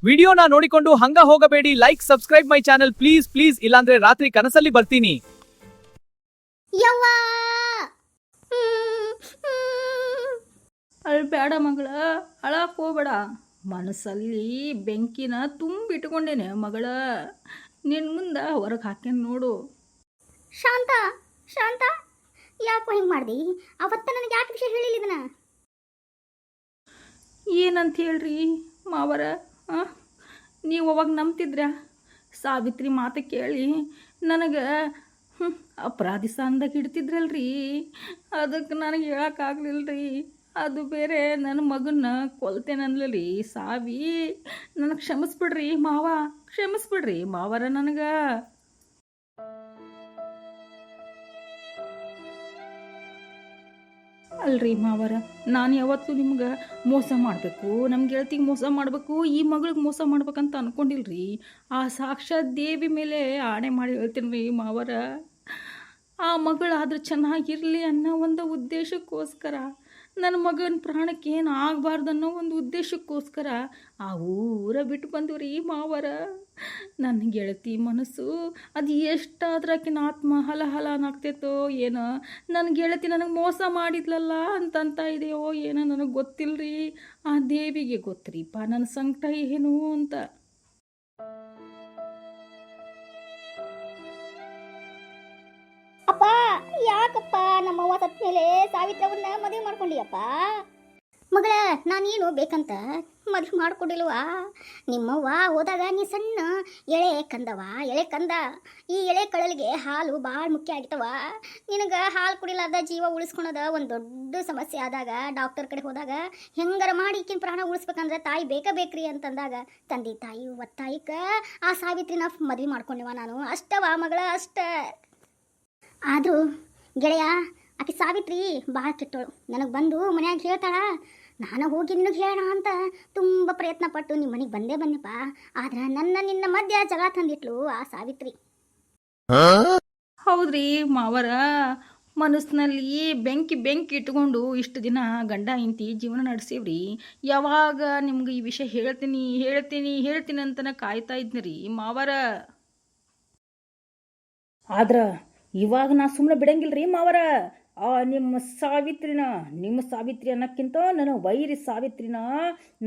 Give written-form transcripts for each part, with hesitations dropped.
ವಿಡಿಯೋನ ನೋಡಿಕೊಂಡು ಹಂಗ ಹೋಗಬೇಡಿ. Like subscribe my channel please please, ಇಲ್ಲಾಂದ್ರೆ ರಾತ್ರಿ ಕನಸಲ್ಲಿ ಬರ್ತೀನಿ. ಅಳ್ಬೇಡ ಮಗಳ, ಅಳಕ್ಕೆ ಹೋಗ್ಬೇಡ. ಮನಸ್ಸಲ್ಲಿ ಬೆಂಕಿನ ತುಂಬಿಟ್ಕೊಂಡೇನೆ ಮಗಳ. ನಿನ್ನ ಮುಂದೆ ಹೊರಗೆ ಹಾಕ್ಯನ್ ನೋಡು. ಶಾಂತ ಶಾಂತ, ಯಾಕೋ ಹಿಂಗೆ ಮಾಡ್ದಿ? ಅವತ್ತ ನನಗೆ ಯಾಕೆ ವಿಷಯ ಹೇಳಿಲ್ಲ ಇದನ್ನ? ಏನಂತ ಹೇಳ್ರಿ ಮಾವರ, ನೀವು ಅವಾಗ ನಂಬ್ತಿದ್ರ? ಸಾವಿತ್ರಿ ಮಾತು ಕೇಳಿ ನನಗೆ ಅಪರಾಧಿ ಸ್ಥಾನದಾಗ ಇಡ್ತಿದ್ರಲ್ರಿ. ಅದಕ್ಕೆ ನನಗೆ ಹೇಳೋಕ್ಕಾಗಲಿಲ್ಲರಿ. ಅದು ಬೇರೆ ನನ್ನ ಮಗನ್ನ ಕೊಲ್ತೇನನ್ಲರಿ ಸಾವಿ. ನನಗೆ ಕ್ಷಮಿಸ್ಬಿಡ್ರಿ ಮಾವ, ಕ್ಷಮಿಸ್ಬಿಡ್ರಿ ಮಾವರ ನನಗೆ. ಅಲ್ರಿ ಮಾವರ, ನಾನು ಯಾವತ್ತೂ ನಿಮ್ಗೆ ಮೋಸ ಮಾಡಬೇಕು, ನಮ್ಮ ಗೆಳತಿಗೆ ಮೋಸ ಮಾಡಬೇಕು, ಈ ಮಗಳಿಗೆ ಮೋಸ ಮಾಡ್ಬೇಕಂತ ಅಂದ್ಕೊಂಡಿಲ್ರಿ. ಆ ಸಾಕ್ಷಾತ್ ದೇವಿ ಮೇಲೆ ಆಣೆ ಮಾಡಿ ಹೇಳ್ತೀನಿ ರೀ ಮಾವರ. ಆ ಮಗಳಾದ್ರೆ ಚೆನ್ನಾಗಿರಲಿ ಅನ್ನೋ ಒಂದು ಉದ್ದೇಶಕ್ಕೋಸ್ಕರ, ನನ್ನ ಮಗನ ಪ್ರಾಣಕ್ಕೆ ಏನು ಆಗಬಾರ್ದು ಅನ್ನೋ ಒಂದು ಉದ್ದೇಶಕ್ಕೋಸ್ಕರ ಆ ಊರ ಬಿಟ್ಟು ಬಂದು ರೀ ಮಾವರ. ನನ್ನ ಗೆಳತಿ ಮನಸ್ಸು ಅದು ಎಷ್ಟಾದ್ರೆ ಆಕಿನ ಆತ್ಮ ಹಲ ಅನ್ನಾಗ್ತೈತೋ ಏನೋ. ನನ್ನ ಗೆಳತಿ ನನಗೆ ಮೋಸ ಮಾಡಿದ್ಲಲ್ಲ ಅಂತ ಇದೆಯೋ ಏನೋ ನನಗೆ ಗೊತ್ತಿಲ್ಲರಿ. ಆ ದೇವಿಗೆ ಗೊತ್ತರಿಪ್ಪ ನನ್ನ ಸಂಕಟ ಏನು ಅಂತ. ಅಪ್ಪ, ಯಾಕಪ್ಪ ನಮ್ಮವ್ವ ಸತ್ತ ಮೇಲೆ ಸಾವಿತ್ರವನ್ನ ಮದುವೆ ಮಾಡ್ಕೊಂಡಿಯಪ್ಪ? ಮಗಳ, ನಾನೇನು ಬೇಕಂತ ಮದುವೆ ಮಾಡ್ಕೊಡಿಲ್ವಾ? ನಿಮ್ಮವ್ವ ಹೋದಾಗ ನೀ ಸಣ್ಣ ಎಳೆ ಕಂದ. ಈ ಎಳೆ ಕಳಲಿಗೆ ಹಾಲು ಭಾಳ ಮುಖ್ಯ ಆಗಿತ್ತವ. ನಿನಗೆ ಹಾಲು ಕುಡಿಲಾರ್ದ ಜೀವ ಉಳಿಸ್ಕೊಳೋದ ಒಂದು ದೊಡ್ಡ ಸಮಸ್ಯೆ ಆದಾಗ ಡಾಕ್ಟರ್ ಕಡೆ ಹೋದಾಗ ಹೆಂಗಾರ ಮಾಡಿ ಈಕಿನ ಪ್ರಾಣ ಉಳಿಸ್ಬೇಕಂದ್ರೆ ತಾಯಿ ಬೇಕ್ರಿ ಅಂತಂದಾಗ ತಂದೆ ತಾಯಿ ಒತ್ತಾಯಿಕ ಆ ಸಾವಿತ್ರಿನ ಮದುವೆ ಮಾಡ್ಕೊಂಡಿವ ನಾನು. ಅಷ್ಟವಾ ಮಗಳ, ಅಷ್ಟ. ಆದರೂ ಗೆಳೆಯ, ಆಕೆ ಸಾವಿತ್ರಿ ಭಾಳ ಕೆಟ್ಟೋಳು. ನನಗೆ ಬಂದು ಮನ್ಯಾಗ ಹೇಳ್ತಾಳ. ನಾನು ಹೋಗಿ ನಿನಗೆ ಹೇಳೋಣ ಅಂತ ತುಂಬ ಪ್ರಯತ್ನ ಪಟ್ಟು ನಿಮ್ಮ ಮನೆಗೆ ಬಂದೆಪ್ಪ. ಆದ್ರೆ ನಿನ್ನ ಮಧ್ಯ ಜಗಳ ತಂದಿಟ್ಲು ಆ ಸಾವಿತ್ರಿ. ಹೌದ್ರಿ ಮಾವರ, ಮನಸ್ಸಿನಲ್ಲಿ ಬೆಂಕಿ ಇಟ್ಕೊಂಡು ಇಷ್ಟು ದಿನ ಗಂಡ ಹೆಂಡತಿ ಜೀವನ ನಡೆಸೀವ್ರಿ. ಯಾವಾಗ ನಿಮ್ಗೆ ಈ ವಿಷಯ ಹೇಳ್ತೀನಿ ಅಂತನ ಕಾಯ್ತಾ ಇದ್ನಿ ರೀ ಮಾವರ. ಆದ್ರೆ ಇವಾಗ ನಾ ಸುಮ್ಮನೆ ಬಿಡಂಗಿಲ್ರಿ ಮಾವರ. ನಿಮ್ಮ ಸಾವಿತ್ರಿ ಅನ್ನೋಕ್ಕಿಂತ ನನ್ನ ವೈರಿ ಸಾವಿತ್ರಿನ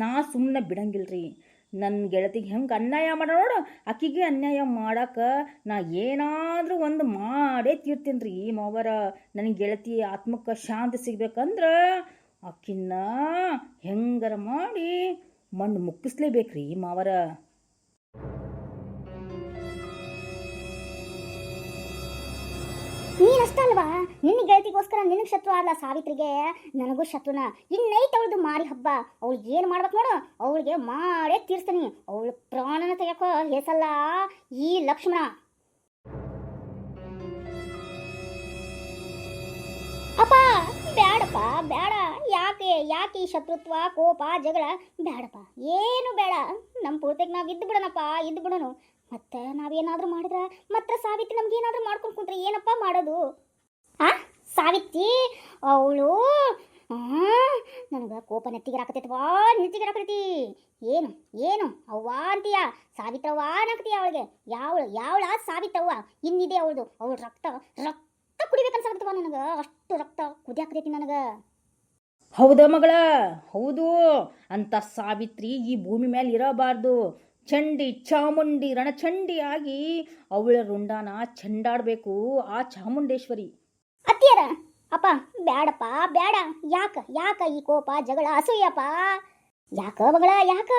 ನಾ ಸುಮ್ಮನೆ ಬಿಡಂಗಿಲ್ರಿ. ನನ್ನ ಗೆಳತಿಗೆ ಹೆಂಗೆ ಅನ್ಯಾಯ ಮಾಡೋಣ, ಆಕಿಗೆ ಅನ್ಯಾಯ ಮಾಡಕ್ಕೆ ನಾ ಏನಾದರೂ ಒಂದು ಮಾಡೇ ತೀರ್ತೀನಿ ರೀ ಮಾವರ. ನನ್ನ ಗೆಳತಿ ಆತ್ಮಕ್ಕೆ ಶಾಂತಿ ಸಿಗ್ಬೇಕಂದ್ರೆ ಆಕಿನ್ನ ಹೆಂಗಾರ ಮಾಡಿ ಮಣ್ಣು ಮುಕ್ಕಿಸ್ಲೇಬೇಕ್ರಿ ಮಾವರ. ನೀನಷ್ಟ ಅಲ್ವಾ, ನಿನ್ನ ಗೆಳತಿಗೋಸ್ಕರ ನಿನಗೆ ಶತ್ರು ಆದ್ಲ ಸಾವಿತ್ರಿಗೆ, ನನಗೂ ಶತ್ರುನ. ಇನ್ನೈತೆ ಅವಳದು ಮಾರಿ ಹಬ್ಬ. ಅವಳಿಗೆ ಏನು ಮಾಡ್ಬೇಕು ನೋಡು, ಅವಳಿಗೆ ಮಾಡೇ ತೀರ್ಸ್ತೀನಿ. ಅವಳು ಪ್ರಾಣನ ತೆಗೆಕೋ ಹೆಸಲ್ಲ ಈ ಲಕ್ಷ್ಮಣ. ಅಪ್ಪ ಬೇಡಪ್ಪ, ಬೇಡ. ಯಾಕೆ ಈ ಶತ್ರುತ್ವ, ಕೋಪ, ಜಗಳ ಬೇಡಪ್ಪ, ಏನು ಬೇಡ. ನಮ್ಮ ಪೂರ್ತಿಗೆ ನಾವು ಇದ್ದು ಬಿಡೋನು. ಮತ್ತೆ ನಾವೇನಾದರೂ ಮಾಡಿದ್ರೆ ಮಾತ್ರ ಸಾವಿತ್ರಿ ನಮ್ಗೇನಾದರೂ ಮಾಡ್ಕೊಂಡು ಕುಂತ್ರೆ ಏನಪ್ಪ ಮಾಡೋದು? ಸಾವಿತ್ರಿ ಅವಳು ನನಗೆ ಕೋಪ ನೆತ್ತಿಗೆ ಏನು ಅವ್ವ ಅಂತೀಯ? ಸಾವಿತ್ರವ್ವ ಅನ್ನಕ್ತೀಯ ಅವಳಿಗೆ? ಯಾವಳ ಸಾವಿತ್ರವ್ವ? ಇನ್ನಿದೆ ಅವಳು ರಕ್ತ ಕುಡಿಬೇಕನ್ಸಾಗತ್ತವ ನನಗೆ. ಅಷ್ಟು ರಕ್ತ ಕುದಿಯಾಕತೈತಿ ನನಗೆ. ಹೌದ ಮಗಳ, ಹೌದು. ಅಂತ ಸಾವಿತ್ರಿ ಈ ಭೂಮಿ ಮೇಲೆ ಇರಬಾರ್ದು. ಚಂಡಿ ಚಾಮುಂಡಿ ರಣಚಂಡಿಯಾಗಿ ಅವಳ ರುಂಡಾನ ಚೆಂಡಾಡಬೇಕು ಆ ಚಾಮುಂಡೇಶ್ವರಿ. ಅತ್ತಿಯರ, ಅಪ್ಪ ಬೇಡಪ್ಪ, ಬೇಡ. ಯಾಕ ಈ ಕೋಪ, ಜಗಳ, ಅಸೂಯಪ್ಪ? ಯಾಕ ಮಗಳ, ಯಾಕ?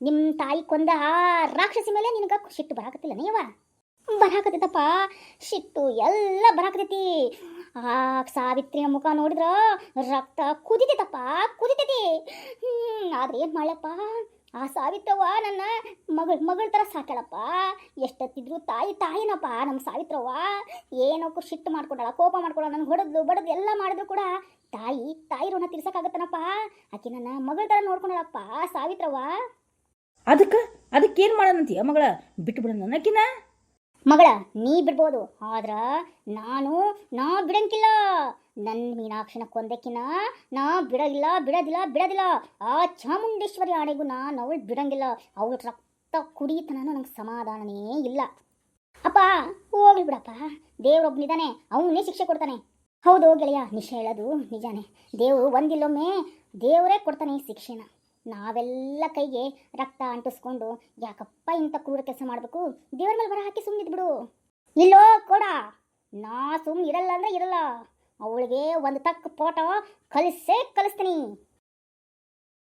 ನಿಮ್ಮ ತಾಯಿ ಕೊಂದ ಆ ರಾಕ್ಷಸಿ ಮೇಲೆ ನಿನಗೆ ಸಿಟ್ಟು ಬರಾಕತ್ತಿಲ್ಲ ನೀವ? ಬರಾಕತ್ತೈತಪ್ಪ ಸಿಟ್ಟು, ಎಲ್ಲ ಬರಾಕತೈತಿ. ಆ ಸಾವಿತ್ರಿಯ ಮುಖ ನೋಡಿದ್ರ ರಕ್ತ ಕುದಿತೈತಪ್ಪ. ಆದ್ರೆ ಏನು ಮಾಡಪ್ಪ, ಆ ಸಾವಿತ್ರವ್ವ ನನ್ನ ಮಗಳ ಥರ ಸಾಕ್ಯಾಳಪ್ಪ. ಎಷ್ಟೊತ್ತಿದ್ರು ತಾಯಿನಪ್ಪ ನಮ್ಮ ಸಾವಿತ್ರವ್ವ. ಏನಕ್ಕೂ ಸಿಟ್ಟು ಮಾಡ್ಕೊಂಡಾಳ, ಕೋಪ ಮಾಡ್ಕೊಂಡಾಳ, ನನಗೆ ಬಡದು ಎಲ್ಲ ಮಾಡಿದ್ರು ಕೂಡ ತಾಯಿ ಋಣ ತೀರ್ಸಕ್ಕಾಗತ್ತನಪ್ಪ. ಆಕೆ ನನ್ನ ಮಗಳ ಥರ ನೋಡ್ಕೊಂಡಾಳಪ್ಪ ಸಾವಿತ್ರವ್ವ. ಅದಕ್ಕೇನು ಮಾಡೋಣಂತೀಯ ಮಗಳ? ಬಿಟ್ಟು ಬಿಡ ನನಕಿನ. ಮಗಳ, ನೀ ಬಿಡ್ಬೋದು, ಆದ್ರೆ ನಾ ಬಿಡಂಗಿಲ್ಲ. ನನ್ನ ಮೀನಾಕ್ಷಿನ ಕೊಂದಕ್ಕಿನ ನಾ ಬಿಡೋದಿಲ್ಲ. ಆ ಚಾಮುಂಡೇಶ್ವರಿ ಆಣೆಗೂ ನಾನು ಅವಳು ಬಿಡಂಗಿಲ್ಲ. ಅವಳು ರಕ್ತ ಕುಡಿತನೂ ನಂಗೆ ಸಮಾಧಾನನೇ ಇಲ್ಲ. ಅಪ್ಪ ಹೋಗ್ಲಿ ಬಿಡಪ್ಪ, ದೇವ್ರೊಬ್ಬನಿದ್ದಾನೆ, ಅವನೇ ಶಿಕ್ಷೆ ಕೊಡ್ತಾನೆ. ಹೌದು ಗೆಳೆಯ, ನಿಶ ಹೇಳೋದು ನಿಜಾನೇ. ದೇವರು ಒಂದಿಲ್ಲೊಮ್ಮೆ ದೇವರೇ ಕೊಡ್ತಾನೆ ಈ ಶಿಕ್ಷೆನ. ನಾವೆಲ್ಲ ಕೈಗೆ ರಕ್ತ ಅಂಟಿಸ್ಕೊಂಡು ಯಾಕಪ್ಪ ಇಂಥ ಕ್ರೂರ ಕೆಲಸ ಮಾಡಬೇಕು, ದೇವ್ರ ಮೇಲೆ ಬರ ಹಾಕಿ ಸುಮ್ಮನಿದ್ ಬಿಡು. ಇಲ್ಲೋ ಕೊಡ, ನಾ ಸುಮ್ಮನೆ ಇರಲ್ಲ ಅಂದ್ರೆ ಇರಲ್ಲ. ಅವಳಿಗೆ ಒಂದು ತಕ್ಕ ಪಾಠ ಕಲಿಸ್ತೀನಿ.